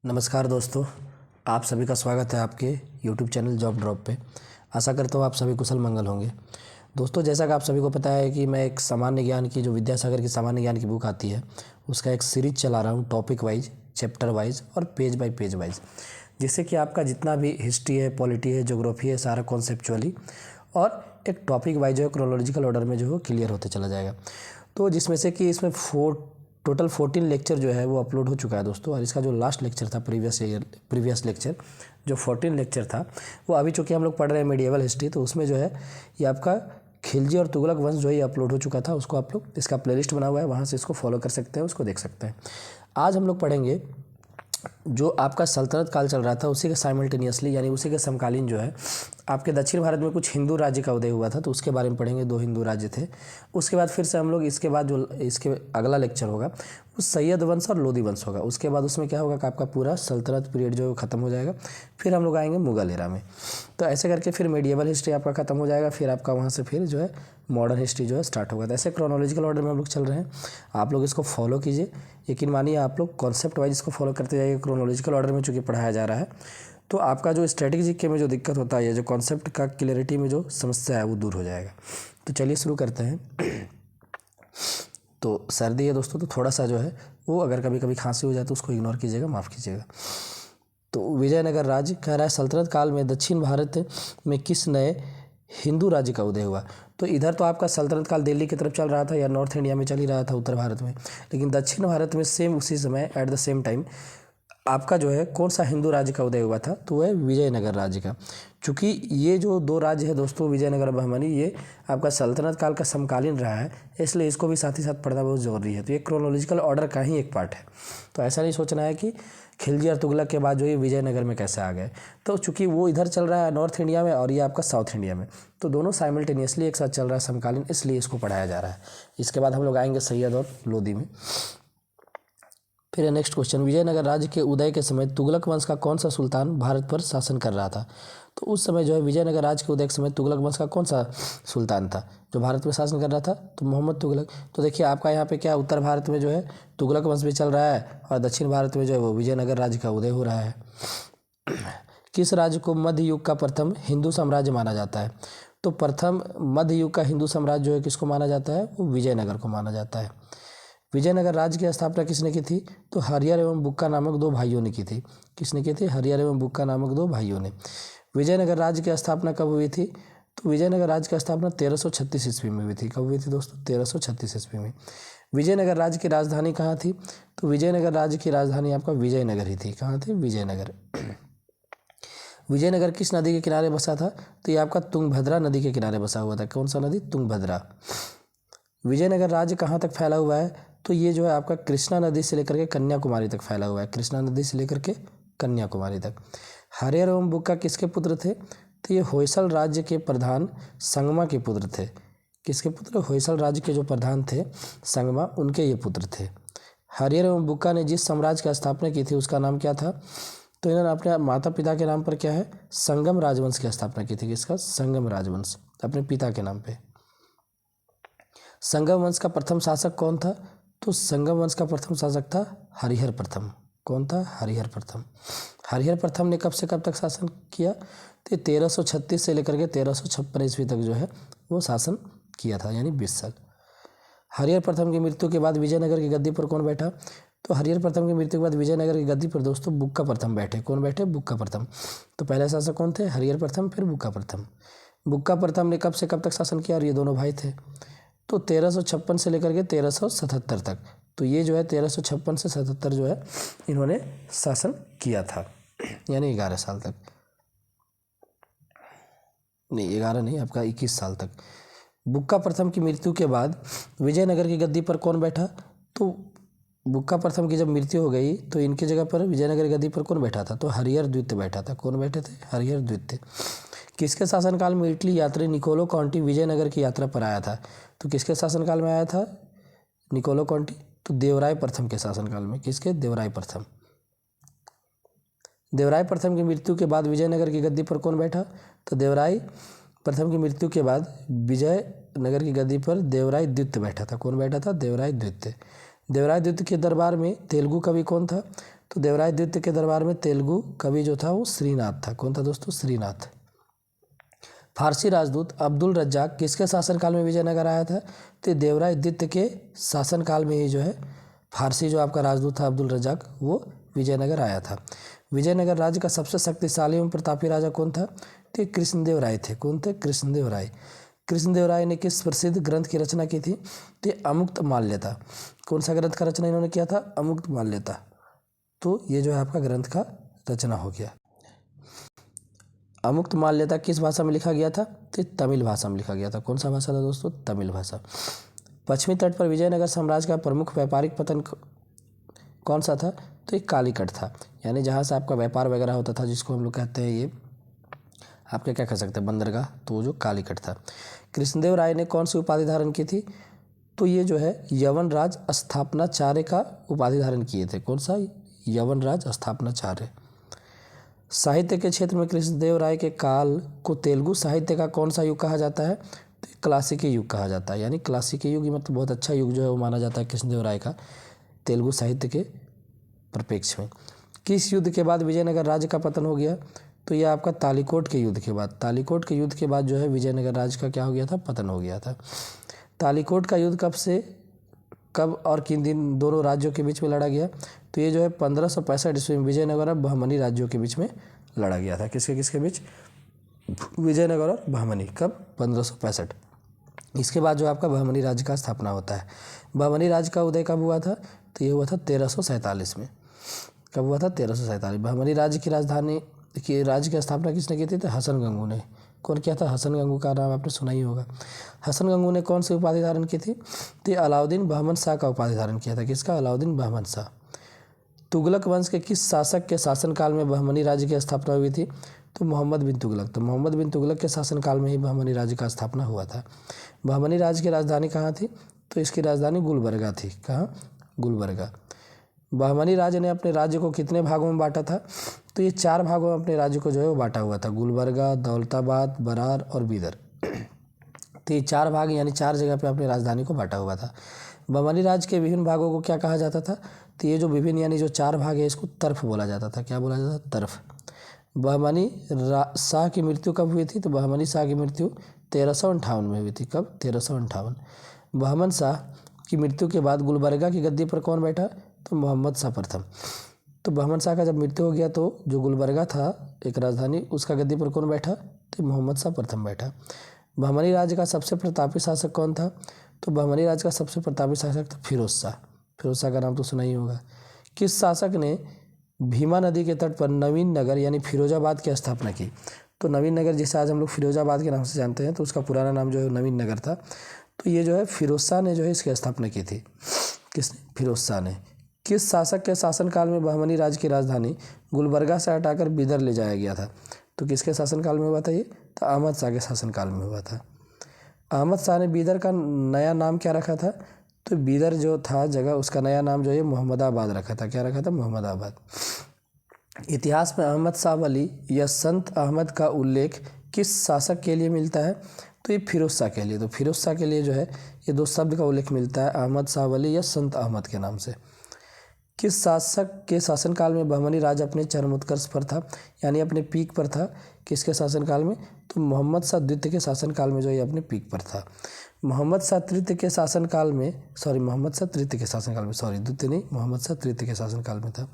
नमस्कार दोस्तों, आप सभी का स्वागत है आपके YouTube चैनल जॉब ड्रॉप पे। आशा करता हूँ आप सभी कुशल मंगल होंगे। दोस्तों, जैसा कि आप सभी को पता है कि मैं एक सामान्य ज्ञान की जो विद्यासागर की सामान्य ज्ञान की बुक आती है उसका एक सीरीज चला रहा हूँ, टॉपिक वाइज, चैप्टर वाइज और पेज बाय पेज वाइज, जिससे कि आपका जितना भी हिस्ट्री है, पॉलिटी है, ज्योग्राफी है, सारा कॉन्सेप्चुअली और एक टॉपिक वाइज जो है क्रोनोलॉजिकल ऑर्डर में जो है क्लियर होते चला जाएगा। तो जिसमें से कि इसमें टोटल 14 लेक्चर जो है वो अपलोड हो चुका है दोस्तों। और इसका जो लास्ट लेक्चर था प्रीवियस लेक्चर जो 14 लेक्चर था वो अभी चूँकि हम लोग पढ़ रहे हैं मेडिएवल हिस्ट्री, तो उसमें जो है ये आपका खिलजी और तुगलक वंश जो है अपलोड हो चुका था। उसको आप लोग, इसका प्लेलिस्ट बना हुआ है, वहाँ से इसको फॉलो कर सकते हैं, उसको देख सकते हैं। आज हम लोग पढ़ेंगे जो आपका सल्तनत काल चल रहा था उसी के साइमल्टेनियसली, यानी उसी के समकालीन जो है आपके दक्षिण भारत में कुछ हिंदू राज्य का उदय हुआ था, तो उसके बारे में पढ़ेंगे। 2 हिंदू राज्य थे। उसके बाद फिर से हम लोग इसके बाद जो इसके अगला लेक्चर होगा वो सैयद वंश और लोदी वंश होगा। उसके बाद उसमें क्या होगा कि आपका पूरा सल्तनत पीरियड जो है ख़त्म हो जाएगा। फिर हम लोग आएंगे मुगल एरा में। तो ऐसे करके फिर मेडिएवल हिस्ट्री आपका ख़त्म हो जाएगा। फिर आपका वहाँ से फिर जो है मॉडर्न हिस्ट्री जो है स्टार्ट होगा। तो ऐसे क्रोनोलॉजिकल ऑर्डर में हम लोग चल रहे हैं। आप लोग इसको फॉलो कीजिए। यकीन मानिए आप लोग कॉन्सेप्ट वाइज इसको फॉलो करते जाइए। क्रोनोलॉजिकल ऑर्डर में चूँकि पढ़ाया जा रहा है तो आपका जो स्ट्रेटेजी के में जो दिक्कत होता है, जो कॉन्सेप्ट का क्लियरिटी में जो समस्या है वो दूर हो जाएगा। तो चलिए शुरू करते हैं। तो सर्दी है दोस्तों, तो थोड़ा सा जो है वो अगर कभी कभी खांसी हो जाए तो उसको इग्नोर कीजिएगा, माफ़ कीजिएगा। तो विजयनगर राज्य कह रहा है सल्तनत काल में दक्षिण भारत में किस नए हिंदू राज्य का उदय हुआ। तो इधर तो आपका सल्तनत काल दिल्ली की तरफ चल रहा था या नॉर्थ इंडिया में चल ही रहा था, उत्तर भारत में। लेकिन दक्षिण भारत में सेम उसी समय एट द सेम टाइम आपका जो है कौन सा हिंदू राज्य का उदय हुआ था, तो वह विजयनगर राज्य का। चूँकि ये जो 2 राज्य है दोस्तों, विजयनगर और बहमनी, ये आपका सल्तनत काल का समकालीन रहा है, इसलिए इसको भी साथ ही साथ पढ़ना बहुत ज़रूरी है। तो ये क्रोनोलॉजिकल ऑर्डर का ही एक पार्ट है। तो ऐसा नहीं सोचना है कि खिलजी और तुगलक के बाद जो ये विजयनगर में कैसे आ गए। तो चूँकि वो इधर चल रहा है नॉर्थ इंडिया में और ये आपका साउथ इंडिया में, तो दोनों साइमल्टेनियसली एक साथ चल रहा है समकालीन, इसलिए इसको पढ़ाया जा रहा है। इसके बाद हम लोग आएंगे सैयद और लोदी में। फिर नेक्स्ट क्वेश्चन, विजयनगर राज्य के उदय के समय तुगलक वंश का कौन सा सुल्तान भारत पर शासन कर रहा था। तो उस समय जो है विजयनगर राज्य के उदय के समय तुगलक वंश का कौन सा सुल्तान था जो भारत में शासन कर रहा था, तो मोहम्मद तुगलक। तो देखिए आपका यहाँ पे क्या, उत्तर भारत में जो है तुगलक वंश भी चल रहा है और दक्षिण भारत में जो है वो विजयनगर राज्य का उदय हो रहा है। किस राज्य को मध्य युग का प्रथम हिंदू साम्राज्य माना जाता है। तो प्रथम मध्य युग का हिंदू साम्राज्य जो है किसको माना जाता है, वो विजयनगर को माना जाता है। विजयनगर राज्य की स्थापना किसने की थी, तो हरिहर एवं बुक्का नामक 2 भाइयों ने की थी। किसने की थी, हरिहर एवं बुक्का नामक 2 भाइयों ने। विजयनगर राज्य की स्थापना कब हुई थी, तो विजयनगर राज्य की स्थापना 1336 ईस्वी में हुई थी। कब हुई थी दोस्तों, 1336 ईस्वी में। विजयनगर राज्य की राजधानी कहाँ थी, तो विजयनगर राज्य की राजधानी आपका विजयनगर ही थी। कहाँ थी, विजयनगर। विजयनगर किस नदी के किनारे बसा था, तो ये आपका तुंगभद्रा नदी के किनारे बसा हुआ था। कौन सा नदी, तुंगभद्रा। विजयनगर राज्य कहाँ तक फैला हुआ है, तो ये जो है आपका कृष्णा नदी से लेकर के कन्याकुमारी तक फैला हुआ है। कृष्णा नदी से लेकर के कन्याकुमारी तक। हरिहर एवं बुक्का किसके पुत्र थे, तो ये होयसल राज्य के प्रधान संगमा के पुत्र थे। किसके पुत्र, होयसल राज्य के जो प्रधान थे संगमा, उनके ये पुत्र थे। हरिहर एवं बुक्का ने जिस साम्राज्य की स्थापना की थी उसका नाम क्या था, तो इन्होंने अपने माता पिता के नाम पर क्या है, संगम राजवंश की स्थापना की थी। किसका, संगम राजवंश, अपने पिता के नाम पे। संगम वंश का प्रथम शासक कौन था, तो संगम वंश का प्रथम शासक था हरिहर प्रथम। कौन था, हरिहर प्रथम। हरिहर प्रथम ने कब से कब तक शासन किया, तो 1336 से लेकर के 1356 ईस्वी तक जो है वो शासन किया था, यानी 20 साल। हरिहर प्रथम की मृत्यु के बाद विजयनगर की गद्दी पर कौन बैठा, तो हरिहर प्रथम की मृत्यु के बाद विजयनगर की गद्दी पर दोस्तों बुक्का प्रथम बैठे। कौन बैठे, बुक्का प्रथम। तो पहले शासक कौन थे, हरिहर प्रथम, फिर बुक्का प्रथम। बुक्का प्रथम ने कब से कब तक शासन किया, और ये दोनों भाई थे, तो 1356 से लेकर के 1377 तक। तो ये जो है 1356 से 77 जो है इन्होंने शासन किया था, यानी 11 साल तक। नहीं, 11 नहीं, आपका 21 साल तक। बुक्का प्रथम की मृत्यु के बाद विजयनगर की गद्दी पर कौन बैठा, तो बुक्का प्रथम की जब मृत्यु हो गई तो इनकी जगह पर विजयनगर की गद्दी पर कौन बैठा था, तो हरिहर द्वितीय बैठा था। कौन बैठे थे, हरिहर द्वितीय। किसके शासनकाल में इटली यात्री निकोलो कॉन्टी विजयनगर की यात्रा पर आया था, तो किसके शासनकाल में आया था निकोलो कॉन्टी, तो देवराय प्रथम के शासनकाल में। किसके, देवराय प्रथम। देवराय प्रथम की मृत्यु के बाद विजयनगर की गद्दी पर कौन बैठा, तो देवराय प्रथम की मृत्यु के बाद विजयनगर की गद्दी पर देवराय द्वितीय बैठा था। कौन बैठा था, देवराय द्वितीय। देवराय द्वितीय के दरबार में तेलुगु कवि कौन था, तो देवराय द्वितीय के दरबार में तेलुगु कवि जो था वो श्रीनाथ था। कौन था दोस्तों? श्रीनाथ। फारसी राजदूत अब्दुल रज्जाक किसके शासनकाल में विजयनगर आया था? तो देवराय द्वितीय के शासनकाल में ही जो है फारसी जो आपका राजदूत था अब्दुल रज्जाक वो विजयनगर आया था। विजयनगर राज्य का सबसे शक्तिशाली एवं प्रतापी राजा कौन था? तो कृष्णदेव राय थे। कौन थे? कृष्णदेव राय। कृष्णदेव राय ने किस प्रसिद्ध ग्रंथ की रचना की थी? तो अमुक्त माल्यता। कौन सा ग्रंथ का रचना इन्होंने किया था? अमुक्त माल्यता। तो ये जो है आपका ग्रंथ का रचना हो गया। अमुक्त माल्यता किस भाषा में लिखा गया था? तो तमिल भाषा में लिखा गया था। कौन सा भाषा था दोस्तों? तमिल भाषा। पश्चिमी तट पर विजयनगर साम्राज्य का प्रमुख व्यापारिक पतन कौन सा था? तो एक कालीकट था, यानी जहाँ से आपका व्यापार वगैरह होता था, जिसको हम लोग कहते हैं ये आपके क्या कह सकते हैं बंदरगाह, तो वो जो कालीकट था। कृष्णदेव राय ने कौन सी उपाधि धारण की थी? तो ये जो है यवन राज स्थापनाचार्य का उपाधि धारण किए थे। कौन सा? यवन राज स्थापनाचार्य। साहित्य के क्षेत्र में कृष्णदेव राय के काल को तेलुगु साहित्य का कौन सा युग कहा जाता है? तो क्लासिकी युग कहा जाता है, यानी क्लासिकी युग मतलब बहुत अच्छा युग जो है वो माना जाता है कृष्णदेव राय का तेलुगु साहित्य के परिप्रेक्ष्य में। किस युद्ध के बाद विजयनगर राज्य का पतन हो गया? तो यह आपका तालीकोट के युद्ध के बाद। तालीकोट के युद्ध के बाद जो है विजयनगर राज्य का क्या हो गया था? पतन हो गया था। तालीकोट का युद्ध कब और किन दिन दोनों राज्यों के बीच में लड़ा गया? तो ये जो है 1565 ईस्वी में विजयनगर और बहमनी राज्यों के बीच में लड़ा गया था। किसके किसके बीच? विजयनगर और बहमनी। कब? 1565। इसके बाद जो आपका बहमनी राज्य का स्थापना होता है। बहमनी राज्य का उदय कब हुआ था? तो ये हुआ था 1347 में। कब हुआ था? 1347। बहमनी राज्य की राजधानी की राज्य की स्थापना किसने की थी? तो हसन गंगू ने। कौन किया था? हसन गंगू का नाम आपने सुना ही होगा। हसन गंगू ने कौन सी उपाधि धारण की थी? तो अलाउद्दीन बहमन शाह का उपाधि धारण किया था। किसका? अलाउद्दीन बहमन शाह। तुगलक वंश के किस शासक के शासनकाल में बहमनी राज्य की स्थापना हुई थी? तो मोहम्मद बिन तुगलक। तो मोहम्मद बिन तुगलक के शासनकाल में ही बहमनी राज्य का स्थापना हुआ था। बहमनी राज्य की राजधानी कहाँ थी? तो इसकी राजधानी गुलबर्गा थी। कहाँ? गुलबर्गा। बहमनी राज्य ने अपने राज्य को कितने भागों में बांटा था? तो ये 4 भागों में अपने राज्य को जो है वो बांटा हुआ था। गुलबर्गा, दौलताबाद, बरार और बीदर। तो ये 4 भाग यानी 4 जगह पे अपनी राजधानी को बांटा हुआ था। बहमनी राज्य के विभिन्न भागों को क्या कहा जाता था? तो ये जो विभिन्न यानी जो 4 भाग है इसको तर्फ बोला जाता था। क्या बोला जाता था? तर्फ। बहमनी शाह की मृत्यु कब हुई थी? तो बहमनी शाह की मृत्यु 1358 में हुई थी। कब? 1358। बहमन शाह की मृत्यु के बाद गुलबर्गा की गद्दी पर कौन बैठा? तो मोहम्मद शाह प्रथम। तो बहमन शाह का जब मृत्यु हो गया तो जो गुलबर्गा था एक राजधानी, उसका गद्दी पर कौन बैठा? तो मोहम्मद शाह प्रथम बैठा। बहमनी राज्य का सबसे प्रतापी शासक कौन था? तो बहमनी राज्य का सबसे प्रतापी शासक था फिरोज शाह। फिरोज शाह का नाम तो सुना ही होगा। किस शासक ने भीमा नदी के तट पर नवीन नगर यानी फिरोजाबाद की स्थापना की? तो नवीन नगर जिसे आज हम लोग फिरोजाबाद के नाम से जानते हैं, तो उसका पुराना नाम जो है नवीन नगर था। तो ये जो है फिरोज शाह ने जो है इसकी स्थापना की थी। किसने? फिरोज शाह ने। किस शासक के शासनकाल में बहमनी राज्य की राजधानी गुलबर्गा से हटाकर बीदर ले जाया गया था? तो किसके शासनकाल में हुआ था ये? तो अहमद शाह के शासनकाल में हुआ था। अहमद शाह ने बीदर का नया नाम क्या रखा था? तो बीदर जो था जगह उसका नया नाम जो है मोहम्मदाबाद रखा था। क्या रखा था? मोहम्मदाबाद। इतिहास में अहमद शाह वली या संत अहमद का उल्लेख किस शासक के लिए मिलता है? तो ये फिरोज शाह के लिए। तो फिरोज शाह के लिए जो है ये 2 शब्द का उल्लेख मिलता है, अहमद शाह वली या संत अहमद के नाम से। किस शासक के शासनकाल में बहमनी राज्य अपने चरमोत्कर्ष पर था, यानी अपने पीक पर था? किसके शासनकाल में? तो मोहम्मद शाह द्वितीय के शासनकाल में जो ये अपने पीक पर था। मोहम्मद शाह तृतीय के शासनकाल में द्वितीय नहीं, मोहम्मद शाह तृतीय के शासनकाल में था।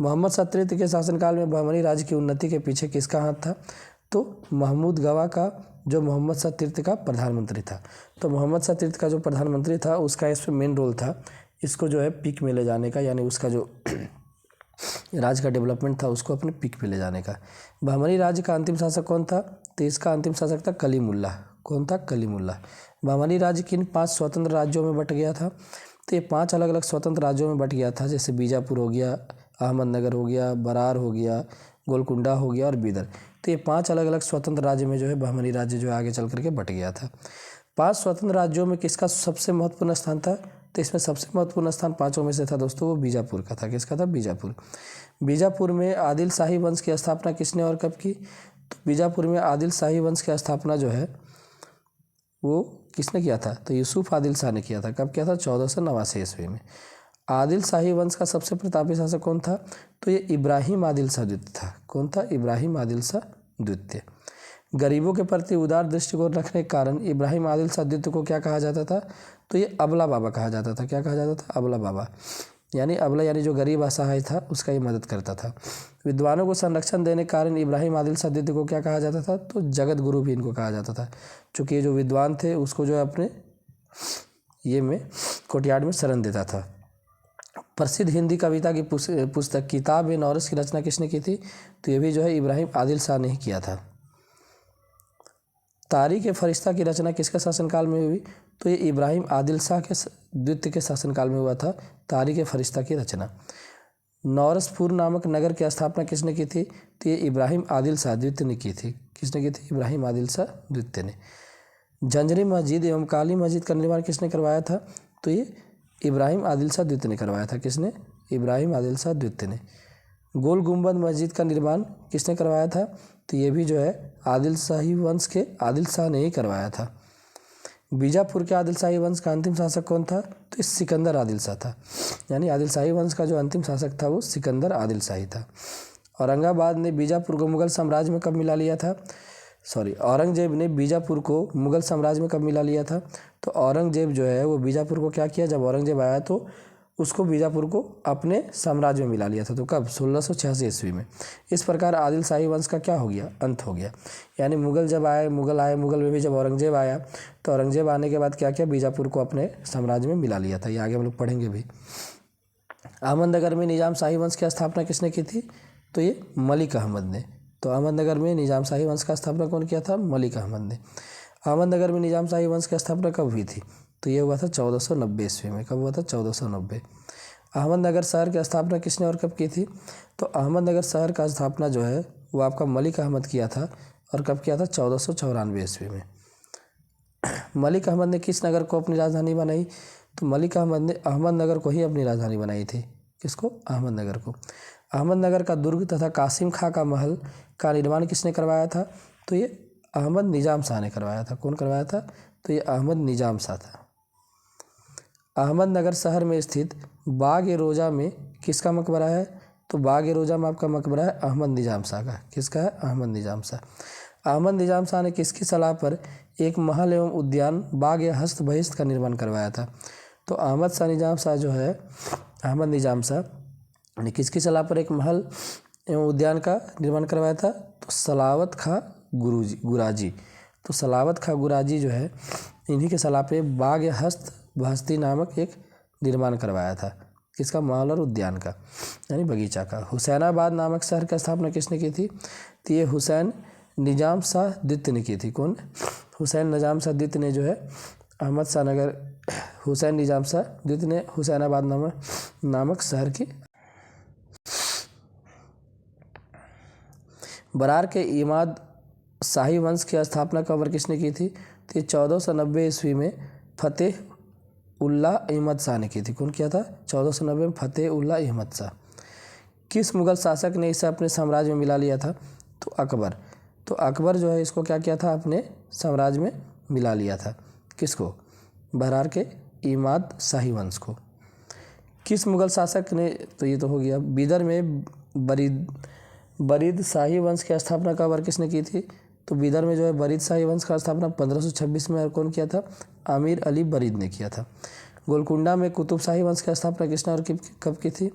मोहम्मद शाह तृतीय के शासनकाल में बहमनी राज्य की उन्नति के पीछे किसका हाथ था? तो महमूद गवा का, जो मोहम्मद शाह तृतीय का प्रधानमंत्री था। तो मोहम्मद शाह तृतीय का जो प्रधानमंत्री था उसका इसमें मेन रोल था, इसको जो है पीक में ले जाने का, यानी उसका जो राज्य का डेवलपमेंट था उसको अपने पीक पे ले जाने का। बहमनी राज्य का अंतिम शासक कौन था? तो इसका अंतिम शासक था कलीमुल्ला। कौन था? कलीमुल्ला। बहमनी राज्य किन 5 स्वतंत्र राज्यों में बट गया था? तो ये 5 अलग अलग स्वतंत्र राज्यों में बट गया था, जैसे बीजापुर हो गया, अहमदनगर हो गया, बरार हो गया, गोलकुंडा हो गया और बीदर। तो ये 5 अलग अलग स्वतंत्र राज्य में जो है बहमनी राज्य जो है आगे चल करके बट गया था। 5 स्वतंत्र राज्यों में किसका सबसे महत्वपूर्ण स्थान था? तो इसमें सबसे महत्वपूर्ण स्थान 5 में से था दोस्तों वो बीजापुर का था। किसका था? बीजापुर। बीजापुर में आदिल शाही वंश की स्थापना किसने और कब की? तो बीजापुर में आदिल शाही वंश की स्थापना जो है वो किसने किया था? तो यूसुफ आदिल शाह ने किया था। कब किया था? 1489 ईस्वी में। आदिल शाही वंश का सबसे प्रतापी शासक कौन था? तो ये इब्राहिम आदिल शाह द्वितीय था। कौन था? इब्राहिम आदिल शाह द्वितीय। गरीबों के प्रति उदार दृष्टिकोण रखने के कारण इब्राहिम आदिल शाह द्वितीय को क्या कहा जाता था? तो ये अबला बाबा कहा जाता था। क्या कहा जाता था? अबला बाबा। यानी अबला यानी जो गरीब असहाय था उसका ये मदद करता था। विद्वानों को संरक्षण देने के कारण इब्राहिम आदिल शाह द्वितीय को क्या कहा जाता था? तो जगत गुरु भी इनको कहा जाता था। चूँकि ये जो विद्वान थे उसको जो है अपने ये में कोर्टयार्ड में शरण देता था। प्रसिद्ध हिंदी कविता की पुस्तक किताब-ए-नौरस की रचना किसने की थी? तो ये भी जो है इब्राहिम आदिल शाह ने ही किया था। तारीख-ए-फरिश्ता की रचना किसके शासनकाल में हुई? तो ये इब्राहिम आदिल शाह के द्वितीय के शासनकाल में हुआ था तारीख-ए-फरिश्ता की रचना। नौरसपुर नामक नगर की स्थापना किसने की थी? तो ये इब्राहिम आदिल शाह द्वितीय ने की थी। किसने की थी? इब्राहिम आदिल शाह द्वितीय ने। जंजरी मस्जिद एवं काली मस्जिद का निर्माण किसने करवाया था? तो ये इब्राहिम आदिल शाह द्वितीय ने करवाया था। किसने? इब्राहिम आदिल शाह द्वितीय ने। गोल गुंबद मस्जिद का निर्माण किसने करवाया था? तो ये भी जो है आदिल शाही वंश के आदिल शाह ने ही करवाया था। बीजापुर के आदिल शाही वंश का अंतिम शासक कौन था? तो ये सिकंदर आदिल शाह था। यानी आदिल शाही वंश का जो अंतिम शासक था वो सिकंदर आदिल शाही था। औरंगाबाद ने बीजापुर को मुगल साम्राज्य में कब मिला लिया था? औरंगजेब ने बीजापुर को मुगल साम्राज्य में कब मिला लिया था? तो औरंगजेब जो है वो बीजापुर को क्या किया? जब औरंगजेब आया तो उसको बीजापुर को अपने साम्राज्य में मिला लिया था। तो कब? 1686 ईस्वी में। इस प्रकार आदिल शाही वंश का क्या हो गया? अंत हो गया। यानी मुगल में भी जब औरंगजेब आया तो औरंगजेब आने के बाद क्या किया? बीजापुर को अपने साम्राज्य में मिला लिया था। ये आगे हम लोग पढ़ेंगे भी। अहमदनगर में निजाम शाही वंश की स्थापना किसने की थी? तो ये मलिक अहमद ने। तो अहमदनगर में निजाम शाही वंश का स्थापना कौन किया था? मलिक अहमद ने। अहमदनगर में निजाम शाही वंश की स्थापना कब हुई थी? तो ये हुआ था 1490 ईस्वी में। कब हुआ था? 1490। अहमदनगर शहर की स्थापना किसने और कब की थी? तो अहमदनगर शहर का स्थापना जो है वो आपका मलिक अहमद किया था। और कब किया था? 1494 ईस्वी में। मलिक अहमद ने किस नगर को अपनी राजधानी बनाई? तो मलिक अहमद ने अहमदनगर को ही अपनी राजधानी बनाई थी। किसको? अहमदनगर को। अहमदनगर का दुर्ग तथा कासिम खां का महल का निर्माण किसने करवाया था? तो ये अहमद निजाम शाह ने करवाया था। कौन करवाया था? तो ये अहमद निजाम शाह था। अहमदनगर शहर में स्थित बाग-ए-रोजा में किसका मकबरा है? तो बाग-ए-रोजा में आपका मकबरा है अहमद निजाम शाह का। किसका है? अहमद निजाम शाह। अहमद निजाम शाह ने किसकी सलाह पर एक महल एवं उद्यान बाग-ए-हस्त बहिश्त का निर्माण करवाया था? तो अहमद शाह निजाम शाह जो है अहमद निजाम शाह ने किसकी सलाह पर एक महल एवं उद्यान का निर्माण करवाया था? तो सलावत खां गुराजी। तो सलावत खां गुराजी जो है इन्हीं के सलाह पे बाग-ए-हस्त बहस्ती नामक एक निर्माण करवाया था। किसका? महल और उद्यान का, यानी बगीचा का। हुसैनाबाद नामक शहर की स्थापना किसने की थी? तो ये हुसैन निजाम शाह द्वितीय ने की थी। कौन? हुसैन निजाम शाह द्वितीय ने जो है अहमद शाह नगर हुसैन निजाम शाह द्वितीय ने हुसैनाबाद नामक शहर की। बरार के इमाद शाही वंश की स्थापना कब और किसने की थी? तो ये 1490 ईस्वी में फतेह उल्लाह अहमद शाह ने की थी। कौन किया था? 1490 में फतेह उल्लाह अहमद शाह। किस मुगल शासक ने इसे अपने साम्राज्य में मिला लिया था? तो अकबर। तो अकबर जो है इसको क्या किया था? अपने साम्राज्य में मिला लिया था। किसको? बरार के इमाद शाही वंश को। किस मुगल शासक ने? तो ये तो हो गया। बीदर में बरीद शाही वंश की स्थापना कब और किसने की थी? तो बीदर में जो है बरीद शाही वंश का स्थापना 1526 में और कौन किया था? आमिर अली बरीद ने किया था। गोलकुंडा में कुतुब शाही वंश की स्थापना किसने और कब की थी?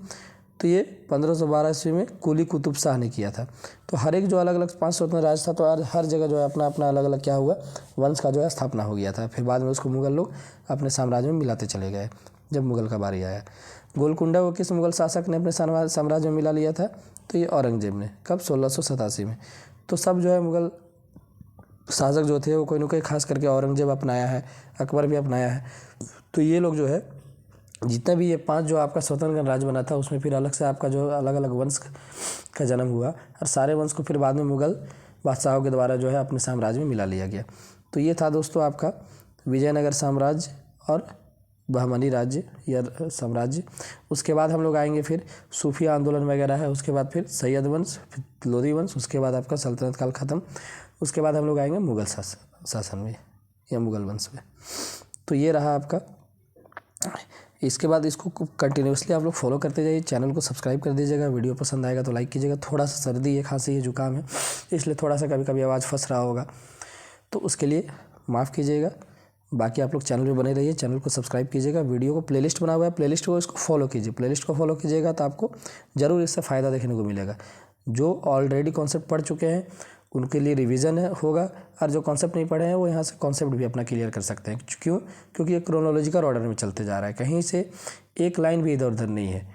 तो ये 1512 ईस्वी में कुली कुतुब शाह ने किया था। तो हर एक जो अलग अलग 5 स्वतंत्र राज्य था तो हर जगह जो है अपना अपना अलग अलग क्या हुआ? वंश का जो है स्थापना हो गया था। फिर बाद में उसको मुगल लोग अपने साम्राज्य में मिलाते चले गए जब मुगल का बारी आया। गोलकुंडा को किस मुगल शासक ने अपने साम्राज्य में मिला लिया था? तो ये औरंगजेब ने। कब? 1687 में। तो सब जो है मुगल शासक जो थे वो कोई ना कोई खास करके औरंगजेब अपनाया है, अकबर भी अपनाया है। तो ये लोग जो है जितने भी ये 5 जो आपका स्वतंत्र राज्य बना था उसमें फिर अलग से आपका जो अलग अलग वंश का जन्म हुआ और सारे वंश को फिर बाद में मुगल बादशाहों के द्वारा जो है अपने साम्राज्य में मिला लिया गया। तो ये था दोस्तों आपका विजयनगर साम्राज्य और बहमनी राज्य या साम्राज्य। उसके बाद हम लोग आएंगे फिर सूफी आंदोलन वगैरह है, उसके बाद फिर सैयद वंश, फिर लोधी वंश, उसके बाद आपका सल्तनत काल ख़त्म, उसके बाद हम लोग आएंगे मुगल शासन में या मुगल वंश में। तो ये रहा आपका इसके बाद इसको कंटिन्यूसली आप लोग फॉलो करते जाइए, चैनल को सब्सक्राइब कर दीजिएगा, वीडियो पसंद आएगा तो लाइक कीजिएगा। थोड़ा सा सर्दी है, खांसी है, जुकाम है, इसलिए थोड़ा सा कभी कभी आवाज़ फंस रहा होगा, तो उसके लिए माफ़ कीजिएगा। बाकी आप लोग चैनल पे बने रहिए, चैनल को सब्सक्राइब कीजिएगा। वीडियो को प्लेलिस्ट बना हुआ है, प्लेलिस्ट को इसको फॉलो कीजिए। प्लेलिस्ट को फॉलो कीजिएगा तो आपको ज़रूर इससे फ़ायदा देखने को मिलेगा। जो ऑलरेडी कॉन्सेप्ट पढ़ चुके हैं उनके लिए रिवीजन होगा, और जो कॉन्सेप्ट नहीं पढ़े हैं वो यहाँ से कॉन्सेप्ट भी अपना क्लियर कर सकते हैं। क्यों? क्योंकि ये क्रोनोलॉजिकल ऑर्डर में चलते जा रहा है, कहीं से एक लाइन भी इधर उधर नहीं है,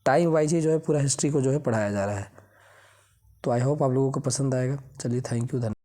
टाइम वाइज ही जो है पूरा हिस्ट्री को जो है पढ़ाया जा रहा है। तो आई होप आप लोगों को पसंद आएगा। चलिए, थैंक यू, धन्यवाद।